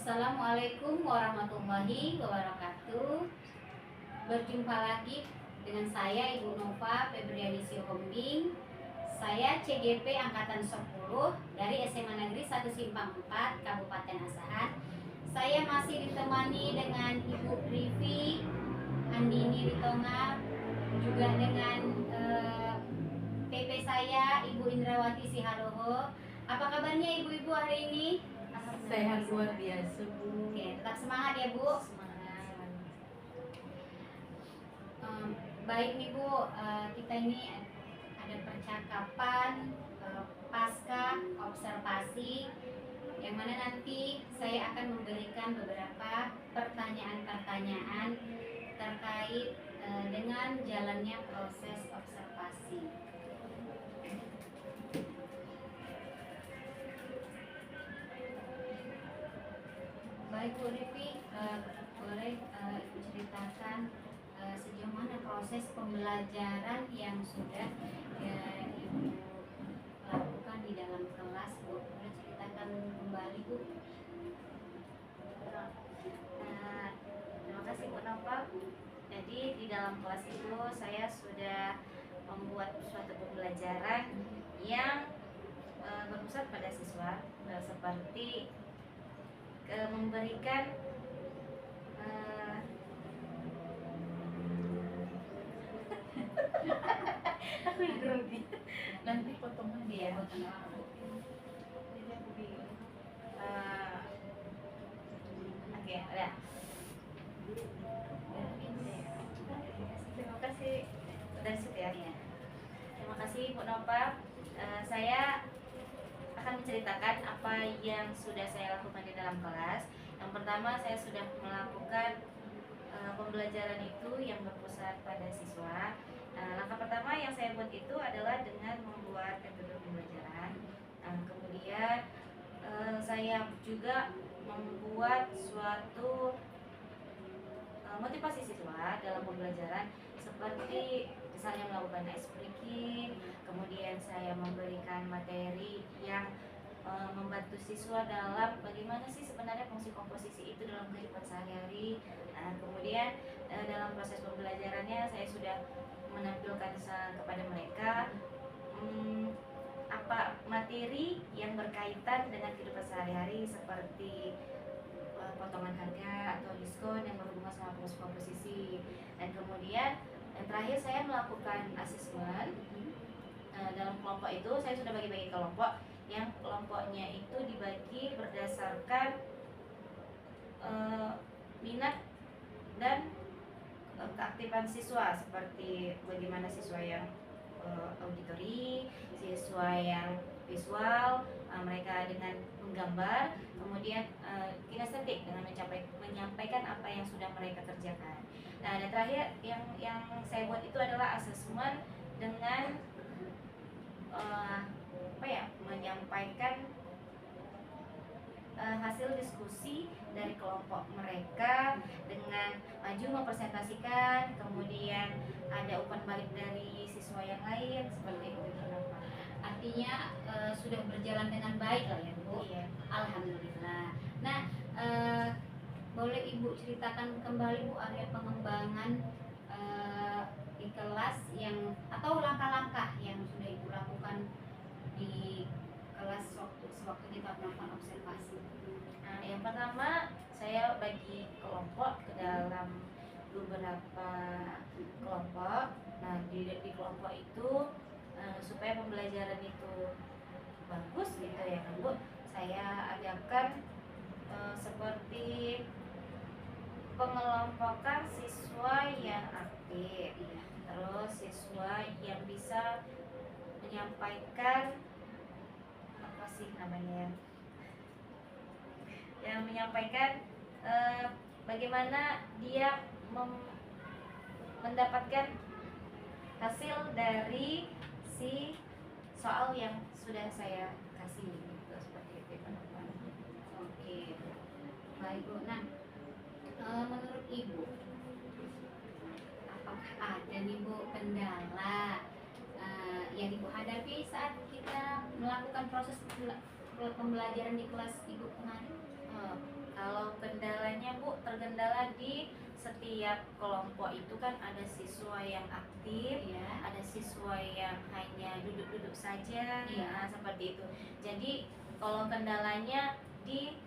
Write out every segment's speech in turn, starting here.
Assalamualaikum warahmatullahi wabarakatuh. Berjumpa lagi dengan saya Ibu Nova Febriani Sihombing. Saya CGP Angkatan 10 dari SMA Negeri 1 Simpang 4 Kabupaten Asahan. Saya masih ditemani dengan Ibu Rivi Andini Ritonga, juga dengan PP saya Ibu Indrawati Siharoho. Apa kabarnya ibu-ibu hari ini? Sehat luar biasa, Bu. Oke, tetap semangat ya, Bu. Semangat. Baik nih, Bu. Kita ini ada percakapan pasca observasi, yang mana nanti saya akan memberikan beberapa pertanyaan-pertanyaan terkait dengan jalannya proses observasi. Baik, Bu Rivi, boleh Ibu ceritakan sejauh mana proses pembelajaran yang sudah Ibu lakukan di dalam kelas, Bu? Boleh ceritakan kembali, Bu? Terima kasih Bu Nova. Jadi di dalam kelas itu saya sudah membuat suatu pembelajaran yang berpusat pada siswa, seperti memberikan aku grogi. Nanti potongan Iya, ya. potongan. Oke, ada. Terima kasih dari situ ya. Terima kasih Bu Nova. Saya akan menceritakan apa yang sudah saya lakukan di dalam kelas. Yang pertama, saya sudah melakukan pembelajaran itu yang berpusat pada siswa. Langkah pertama yang saya buat itu adalah dengan membuat metode pembelajaran. Kemudian saya juga membuat suatu motivasi siswa dalam pembelajaran, seperti misalnya melakukan ice breaking. Kemudian saya memberikan materi yang membantu siswa dalam bagaimana sih sebenarnya fungsi komposisi itu dalam kehidupan sehari-hari. Kemudian dalam proses pembelajarannya saya sudah menampilkan kepada mereka apa materi yang berkaitan dengan kehidupan sehari-hari, seperti potongan harga atau diskon yang berhubungan sama fungsi komposisi. Dan kemudian yang terakhir, saya melakukan asesmen. Dalam kelompok itu saya sudah bagi-bagi kelompok, yang kelompoknya itu dibagi berdasarkan minat dan keaktifan siswa, seperti bagaimana siswa yang auditori, siswa yang visual, mereka dengan menggambar, kemudian kinestetik dengan menyampaikan apa yang sudah mereka kerjakan. Nah, dan terakhir yang saya buat itu adalah asesmen dengan menyampaikan hasil diskusi dari kelompok mereka dengan maju mempresentasikan, kemudian ada umpan balik dari siswa yang lain, seperti itu. Artinya sudah berjalan dengan baik lah ya, Bu. Iya. Alhamdulillah. Nah, boleh Ibu ceritakan kembali, Bu, area pengembangan di kelas yang atau langkah-langkah yang sudah Ibu lakukan di kelas sewaktu kita melakukan observasi. Nah, yang pertama, saya bagi kelompok ke dalam beberapa kelompok. Nah, di kelompok itu supaya pembelajaran itu bagus gitu ya kan, Bu, saya adakan seperti pengelompokan siswa yang aktif, terus siswa yang bisa menyampaikan apa sih namanya, yang menyampaikan bagaimana dia mendapatkan hasil dari si soal yang sudah saya kasih, gitu, seperti itu. Oke, baik, Bu. Nah, menurut Ibu, apakah ada nih, Bu, kendala yang Ibu hadapi saat kita melakukan proses pembelajaran di kelas Ibu kemarin? Kalau kendalanya Bu, terkendala di setiap kelompok itu kan ada siswa yang aktif, Iya. ada siswa yang hanya duduk-duduk saja, Iya. nah, seperti itu. Jadi kalau kendalanya di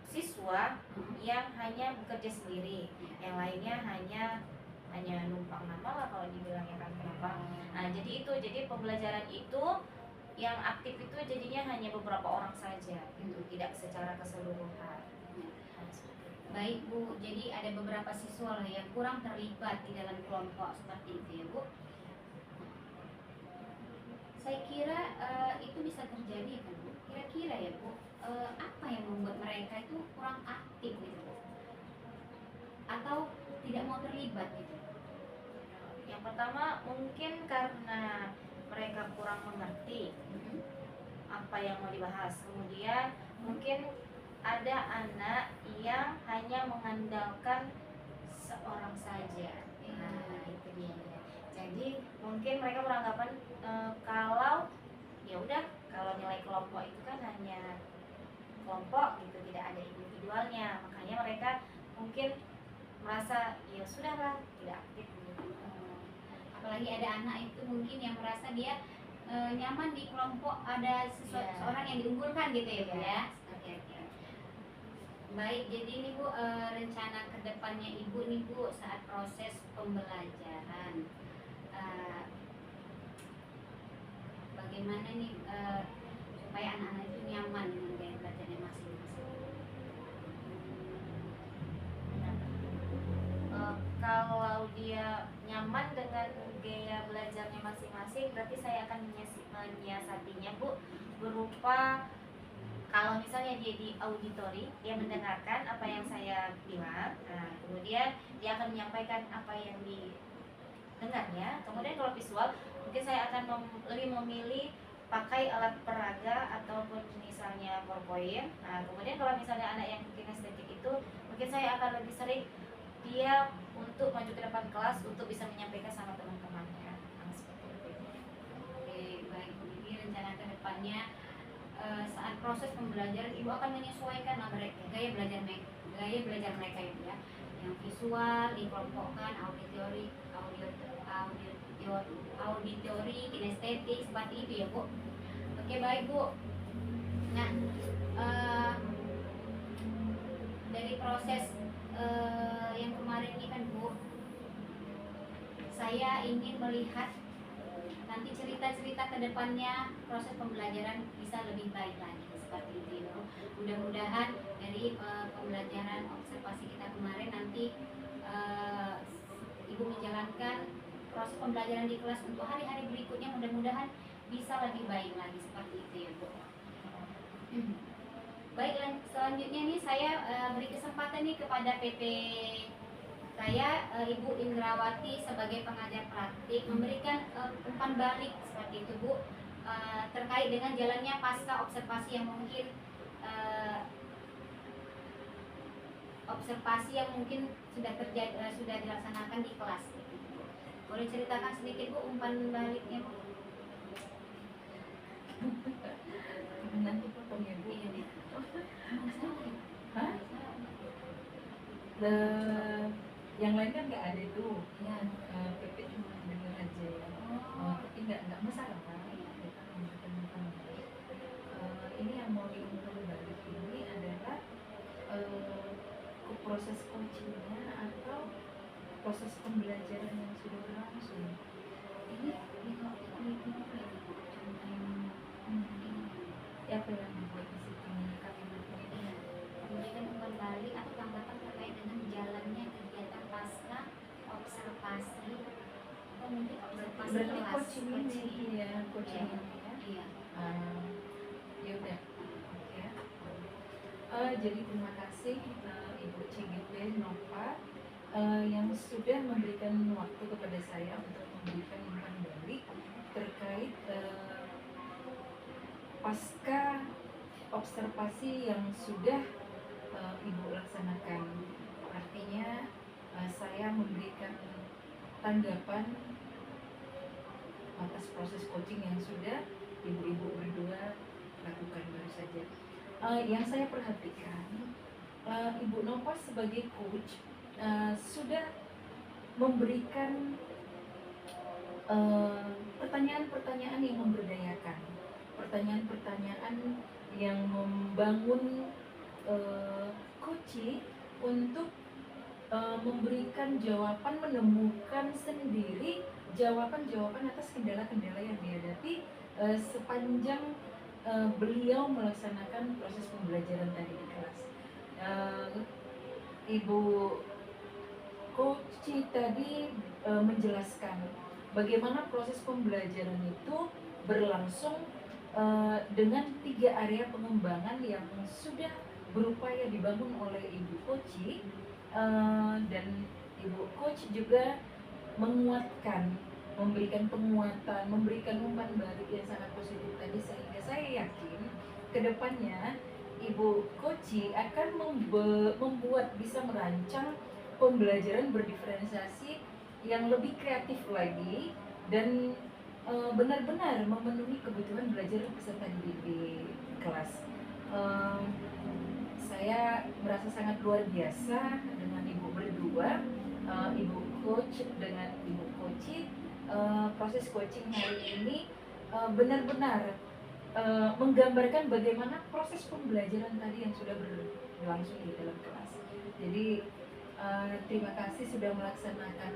siswa yang hanya bekerja sendiri, yang lainnya hanya numpang nama lah kalau dibilangnya kan, kenapa. Nah jadi pembelajaran itu yang aktif itu jadinya hanya beberapa orang saja gitu, tidak secara keseluruhan. Baik Bu, jadi ada beberapa siswa lah yang kurang terlibat di dalam kelompok seperti itu ya Bu. Saya kira itu bisa terjadi kan Bu. Kira-kira ya Bu, apa yang membuat mereka itu kurang aktif gitu Bu? Atau tidak mau terlibat gitu? Yang pertama mungkin karena mereka kurang mengerti apa yang mau dibahas. Kemudian mungkin ada anak yang hanya mengandalkan seorang saja. Nah, itu dia. Jadi mungkin mereka beranggapan kalau ya udah, kalau nilai kelompok itu kan hanya kelompok gitu, tidak ada individualnya. Makanya mereka mungkin merasa ya sudahlah, tidak aktif gitu. Apalagi ada anak itu mungkin yang merasa dia nyaman di kelompok, ada seseorang yang diunggulkan gitu ya Bu ya. Oke. Baik, jadi ini Bu, rencana kedepannya Ibu nih Bu saat proses pembelajaran, bagaimana nih supaya anak-anak itu nyaman dengan gaya belajarnya masing-masing? Kalau dia nyaman dengan gaya belajarnya masing-masing, berarti saya akan menyiasatinya Bu, berupa kalau misalnya dia di auditori, dia mendengarkan apa yang saya bilang, nah, kemudian dia akan menyampaikan apa yang didengarnya. Kemudian kalau visual, mungkin saya akan lebih memilih pakai alat peraga ataupun misalnya PowerPoint. Nah, kemudian kalau misalnya anak yang kinestetik itu, mungkin saya akan lebih sering dia untuk maju ke depan kelas untuk bisa menyampaikan sama teman-temannya. Nah, seperti itu. Oke, baik. Jadi rencana kedepannya saat proses pembelajaran Ibu akan menyesuaikan gaya belajar mereka itu ya. Yang visual dikelompokkan, auditori, kinestetik, seperti itu ya Bu. Oke, baik Bu. Nah, dari proses yang kemarin ini kan Bu, saya ingin melihat nanti cerita-cerita ke depannya proses pembelajaran bisa lebih baik lagi seperti itu ya. Mudah-mudahan dari pembelajaran observasi kita kemarin nanti Ibu menjalankan proses pembelajaran di kelas untuk hari-hari berikutnya, mudah-mudahan bisa lebih baik lagi seperti itu ya Bu. Baik, selanjutnya nih saya beri kesempatan nih kepada PP saya, Ibu Indrawati sebagai pengajar praktik memberikan umpan balik seperti itu Bu, terkait dengan jalannya pasca observasi yang mungkin sudah terjadi, sudah dilaksanakan di kelas. Boleh ceritakan sedikit Bu umpan baliknya Bu? Nanti potong ya Bu. Iya nih. Hah? Yang lain kan nggak ada tuh. Ya. PP cuma dengar aja ya. Tapi nggak masalah kan. Kita memberikan umpan balik. Ini yang mau diumpan balik ini adalah ke proses coachingnya atau proses pembelajaran yang sudah berlangsung. Ini Apa yang dibuat di sini kalimatnya ini? memberikan umpan balik atau tanggapan terkait dengan jalannya kegiatan pasca observasi atau mungkin observasi Berarti kelas. coaching ini ya, coaching Iya. ini ya. Iya. Ya udah. Oke. Jadi terima kasih Ibu CGP Nova yang sudah memberikan waktu kepada saya untuk memberikan umpan balik terkait pasca observasi yang sudah Ibu laksanakan. Artinya saya memberikan tanggapan atas proses coaching yang sudah ibu-ibu berdua lakukan baru saja. yang saya perhatikan, Ibu Nova sebagai coach sudah memberikan pertanyaan-pertanyaan yang memberdayakan, pertanyaan-pertanyaan yang membangun coaching untuk memberikan jawaban, menemukan sendiri jawaban-jawaban atas kendala-kendala yang dihadapi sepanjang beliau melaksanakan proses pembelajaran tadi di kelas. Ibu Coach tadi menjelaskan bagaimana proses pembelajaran itu berlangsung dengan 3 area pengembangan yang sudah berupaya dibangun oleh Ibu Coach, dan Ibu Coach juga menguatkan, memberikan penguatan, memberikan umpan balik yang sangat positif tadi, sehingga saya yakin kedepannya Ibu Coach akan membuat, bisa merancang pembelajaran berdiferensiasi yang lebih kreatif lagi dan benar-benar memenuhi kebutuhan belajar peserta didik di kelas. Saya merasa sangat luar biasa dengan Ibu berdua, Ibu Coach dengan Ibu Coach. Proses coaching hari ini benar-benar menggambarkan bagaimana proses pembelajaran tadi yang sudah berlangsung di dalam kelas. Jadi terima kasih sudah melaksanakan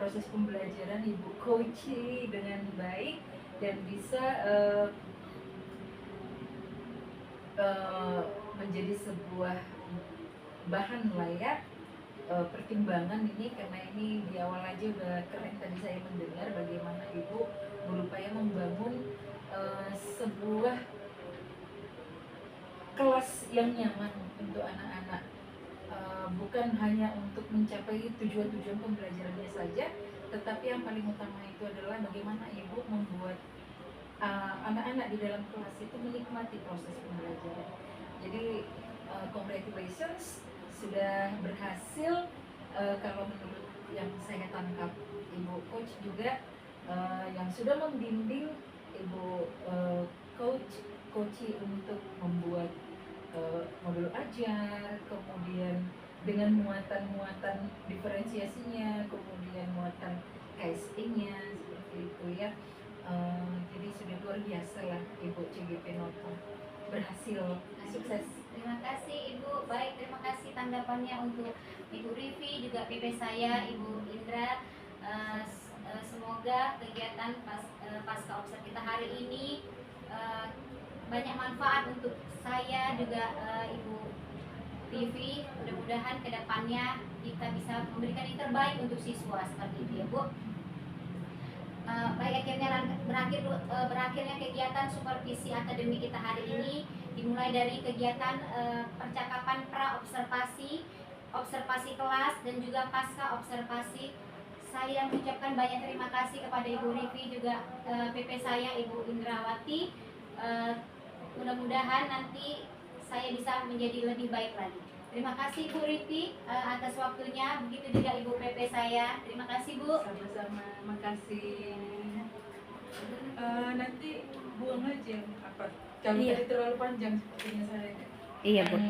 proses pembelajaran Ibu Coach dengan baik dan bisa menjadi sebuah bahan layak pertimbangan ini, karena ini di awal aja udah keren tadi saya mendengar bagaimana Ibu berupaya membangun sebuah kelas yang nyaman untuk anak-anak, bukan hanya untuk mencapai tujuan-tujuan pembelajarannya saja, tetapi yang paling utama itu adalah bagaimana Ibu membuat anak-anak di dalam kelas itu menikmati proses pembelajaran. Jadi congratulations, sudah berhasil. Kalau menurut yang saya tangkap, Ibu Coach juga yang sudah membimbing Ibu Coach untuk membuat modul ajar, kemudian dengan muatan-muatan diferensiasinya, kemudian muatan KSE-nya, seperti itu ya. Jadi sudah luar biasa lah Ibu CGP Nova, berhasil, sukses. Terima kasih Ibu. Baik, terima kasih tanggapannya untuk Ibu Rivi, juga PP saya Ibu Indra. Semoga kegiatan pasca obser kita hari ini banyak manfaat untuk saya juga Ibu Rivi. Mudah-mudahan kedepannya kita bisa memberikan yang terbaik untuk siswa, seperti itu ya Bu. Baik, akhirnya berakhirnya kegiatan supervisi akademik kita hari ini, dimulai dari kegiatan percakapan pra observasi, observasi kelas, dan juga pasca observasi. Saya mengucapkan banyak terima kasih kepada Ibu Rivi, juga PP saya Ibu Indrawati. Mudah-mudahan nanti saya bisa menjadi lebih baik lagi. Terima kasih Bu Rivi atas waktunya, begitu juga Ibu PP saya. Terima kasih Bu. Sama-sama, makasih. Nanti buang aja apa? Kalau Iya. tadi terlalu panjang sepertinya saya. Iya Bu.